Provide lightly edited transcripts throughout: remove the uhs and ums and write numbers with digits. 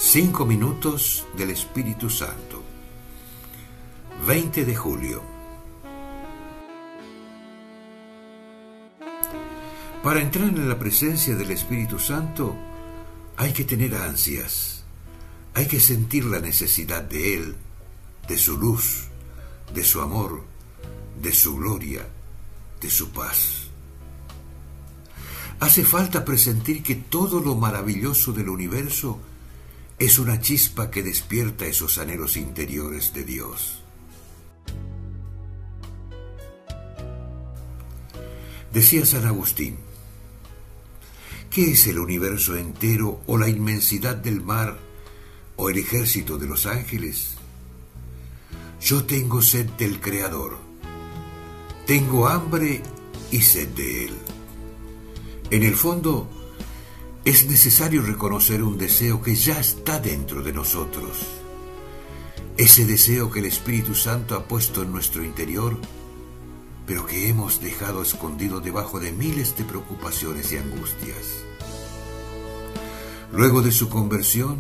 5 minutos del Espíritu Santo. 20 de julio. Para entrar en la presencia del Espíritu Santo hay que tener ansias, hay que sentir la necesidad de Él, de su luz, de su amor, de su gloria, de su paz. Hace falta presentir que todo lo maravilloso del universo es una chispa que despierta esos anhelos interiores de Dios. Decía San Agustín: ¿qué es el universo entero o la inmensidad del mar o el ejército de los ángeles? Yo tengo sed del Creador, tengo hambre y sed de Él. En el fondo, es necesario reconocer un deseo que ya está dentro de nosotros. Ese deseo que el Espíritu Santo ha puesto en nuestro interior, pero que hemos dejado escondido debajo de miles de preocupaciones y angustias. Luego de su conversión,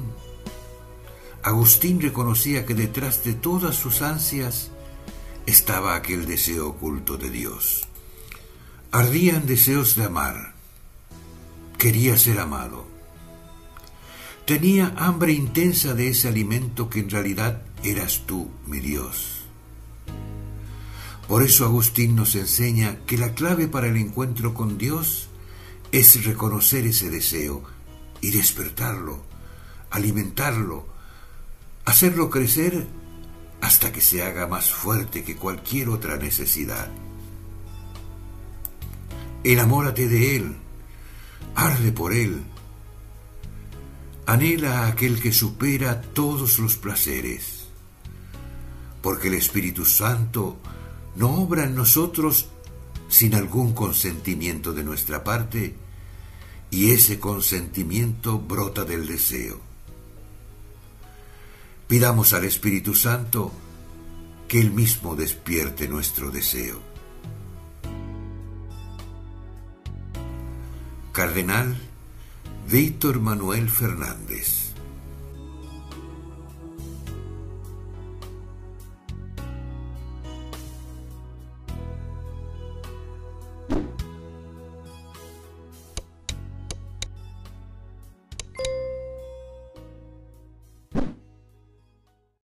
Agustín reconocía que detrás de todas sus ansias estaba aquel deseo oculto de Dios. Ardían deseos de amar. Quería ser amado. Tenía hambre intensa de ese alimento que en realidad eras tú, mi Dios. Por eso Agustín nos enseña que la clave para el encuentro con Dios es reconocer ese deseo y despertarlo, alimentarlo, hacerlo crecer hasta que se haga más fuerte que cualquier otra necesidad. Enamórate de Él. Arde por Él, anhela a aquel que supera todos los placeres, porque el Espíritu Santo no obra en nosotros sin algún consentimiento de nuestra parte, y ese consentimiento brota del deseo. Pidamos al Espíritu Santo que Él mismo despierte nuestro deseo. Cardenal Víctor Manuel Fernández.